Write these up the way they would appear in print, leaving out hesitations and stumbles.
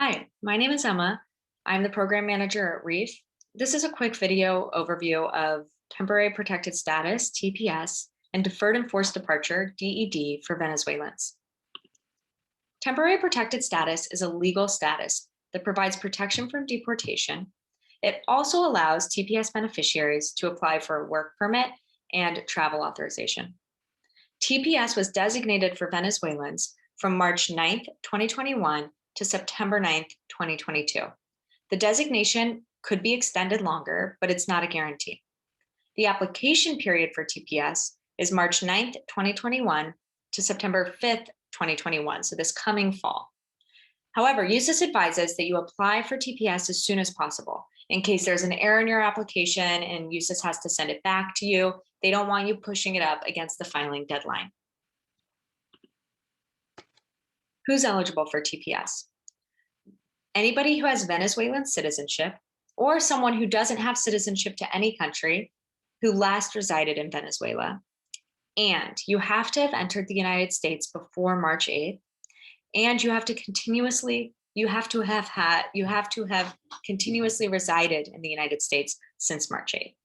Hi, my name is Emma. I'm the program manager at REEF. This is a quick video overview of temporary protected status, TPS, and deferred enforced departure, DED, for Venezuelans. Temporary protected status is a legal status that provides protection from deportation. It also allows TPS beneficiaries to apply for a work permit and travel authorization. TPS was designated for Venezuelans from March 9th, 2021 to September 9th, 2022. The designation could be extended longer, but it's not a guarantee. The application period for TPS is March 9th, 2021 to September 5th, 2021, so this coming fall. However, USCIS advises that you apply for TPS as soon as possible. In case there's an error in your application and USCIS has to send it back to you, they don't want you pushing it up against the filing deadline. Who's eligible for TPS? Anybody who has Venezuelan citizenship or someone who doesn't have citizenship to any country who last resided in Venezuela. And you have to have entered the United States before March 8th. And you have to have continuously resided in the United States since March 8th.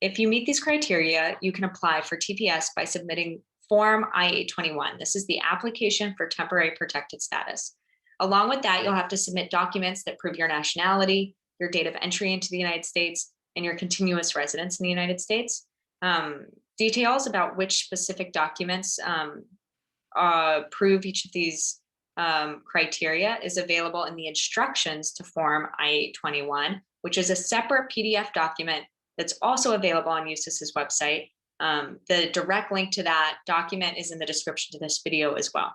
If you meet these criteria, you can apply for TPS by submitting Form I-821. This is the application for temporary protected status. Along with that, you'll have to submit documents that prove your nationality, your date of entry into the United States, and your continuous residence in the United States. Details about which specific documents prove each of these criteria is available in the instructions to Form I-821, which is a separate PDF document that's also available on USCIS's website. The direct link to that document is in the description to this video as well.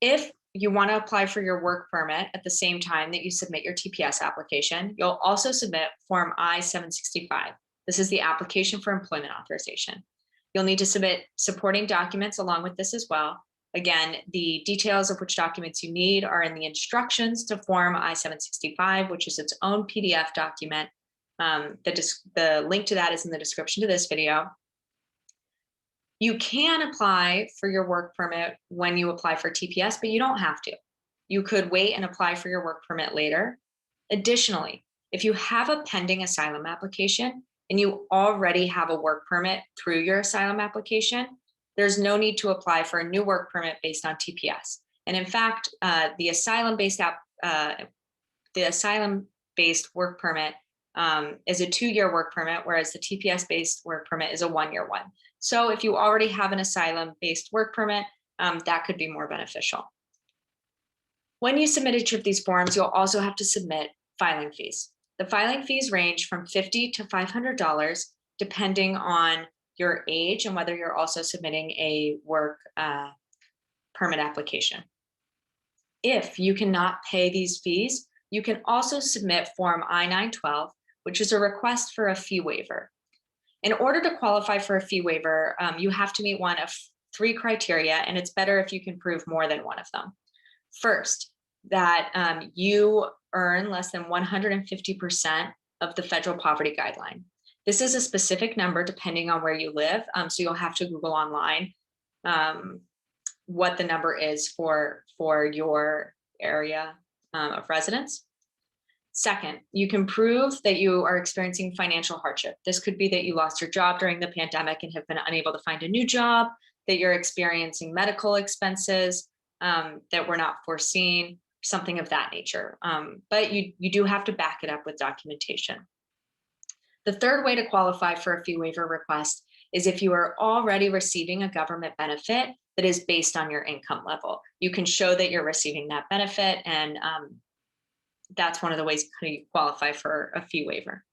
If you want to apply for your work permit at the same time that you submit your TPS application, you'll also submit Form I-765. This is the application for employment authorization. You'll need to submit supporting documents along with this as well. Again, the details of which documents you need are in the instructions to Form I-765, which is its own PDF document. The link to that is in the description to this video. You can apply for your work permit when you apply for TPS, but you don't have to. You could wait and apply for your work permit later. Additionally, if you have a pending asylum application and you already have a work permit through your asylum application, there's no need to apply for a new work permit based on TPS. And in fact, the asylum-based work permit is a 2-year work permit, whereas the TPS-based work permit is a 1-year one. So if you already have an asylum-based work permit, that could be more beneficial. When you submit each of these forms, you'll also have to submit filing fees. The filing fees range from $50 to $500, depending on your age and whether you're also submitting a work permit application. If you cannot pay these fees, you can also submit Form I-912, which is a request for a fee waiver. In order to qualify for a fee waiver, you have to meet one of 3 criteria, and it's better if you can prove more than one of them. First, that you earn less than 150% of the federal poverty guideline. This is a specific number depending on where you live, so you'll have to Google online what the number is for your area of residence. Second, you can prove that you are experiencing financial hardship. This could be that you lost your job during the pandemic and have been unable to find a new job, that you're experiencing medical expenses that were not foreseen, something of that nature. But you do have to back it up with documentation. The third way to qualify for a fee waiver request is if you are already receiving a government benefit that is based on your income level. You can show that you're receiving that benefit, and that's one of the ways you qualify for a fee waiver.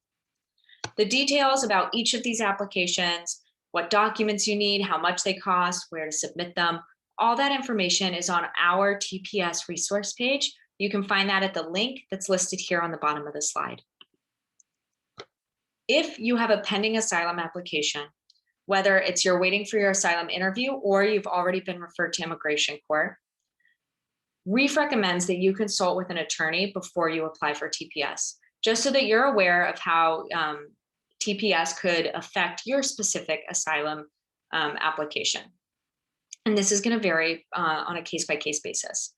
The details about each of these applications, what documents you need, how much they cost, where to submit them, all that information is on our TPS resource page. You can find that at the link that's listed here on the bottom of the slide. If you have a pending asylum application, whether it's you're waiting for your asylum interview or you've already been referred to immigration court, REEF recommends that you consult with an attorney before you apply for TPS, just so that you're aware of how TPS could affect your specific asylum application. And this is going to vary on a case-by-case basis.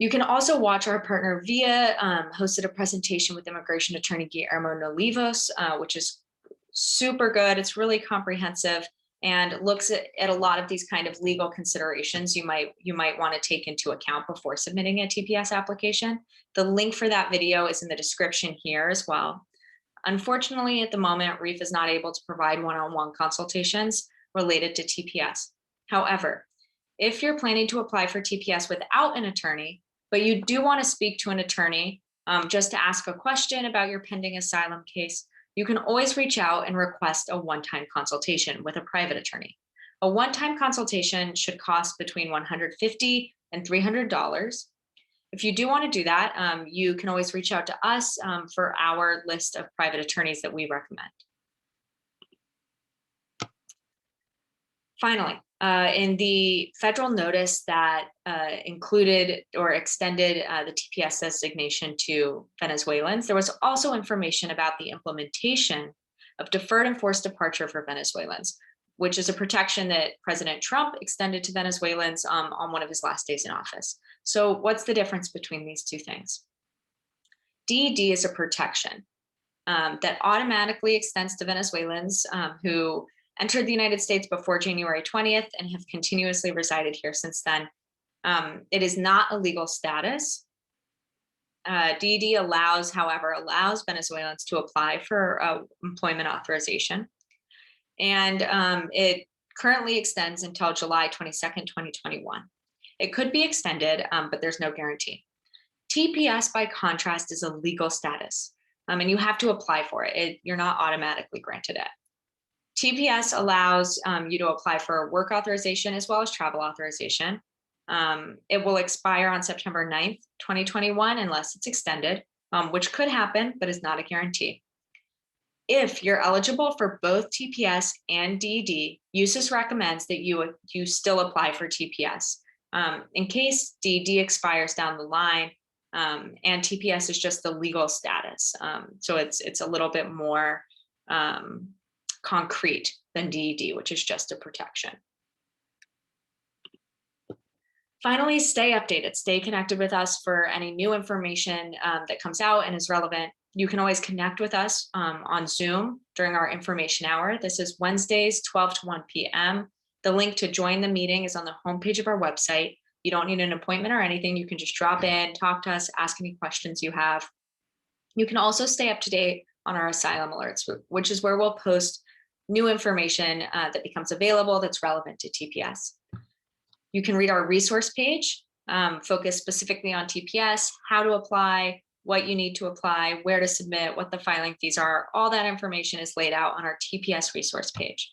You can also watch our partner VIA hosted a presentation with immigration attorney Guillermo Nolivos, which is super good. It's really comprehensive and looks at a lot of these kind of legal considerations you might want to take into account before submitting a TPS application. The link for that video is in the description here as well. Unfortunately, at the moment, REEF is not able to provide one-on-one consultations related to TPS. However, if you're planning to apply for TPS without an attorney, but you do want to speak to an attorney just to ask a question about your pending asylum case, you can always reach out and request a one-time consultation with a private attorney. A one-time consultation should cost between $150 and $300. If you do want to do that, you can always reach out to us for our list of private attorneys that we recommend. Finally, in the federal notice that included or extended the TPS designation to Venezuelans, there was also information about the implementation of deferred and forced departure for Venezuelans, which is a protection that President Trump extended to Venezuelans on one of his last days in office. So what's the difference between these two things? DED is a protection that automatically extends to Venezuelans who entered the United States before January 20th and have continuously resided here since then. It is not a legal status. DED however, allows Venezuelans to apply for employment authorization. And it currently extends until July 22nd, 2021. It could be extended, but there's no guarantee. TPS, by contrast, is a legal status, and you have to apply for it. You're not automatically granted it. TPS allows you to apply for work authorization as well as travel authorization. It will expire on September 9th, 2021, unless it's extended, which could happen, but is not a guarantee. If you're eligible for both TPS and DED, USCIS recommends that you still apply for TPS. In case DED expires down the line, and TPS is just the legal status. So it's a little bit more concrete than DED, which is just a protection. Finally, stay updated, stay connected with us for any new information that comes out and is relevant. You can always connect with us on Zoom during our information hour. This is Wednesdays, 12 to 1 p.m. The link to join the meeting is on the homepage of our website. You don't need an appointment or anything. You can just drop in, talk to us, ask any questions you have. You can also stay up to date on our asylum alerts, which is where we'll post new information that becomes available that's relevant to TPS. You can read our resource page, focus specifically on TPS, how to apply, what you need to apply, where to submit, what the filing fees are. All that information is laid out on our TPS resource page.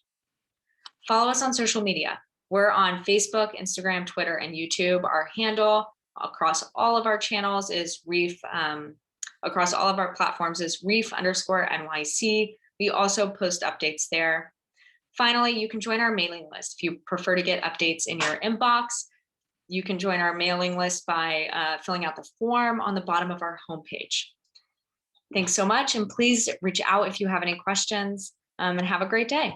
Follow us on social media. We're on Facebook, Instagram, Twitter, and YouTube. Our handle across all of our channels is REEF, across all of our platforms is REEF_NYC. We also post updates there. Finally, you can join our mailing list. If you prefer to get updates in your inbox, you can join our mailing list by filling out the form on the bottom of our homepage. Thanks so much, and please reach out if you have any questions, and have a great day.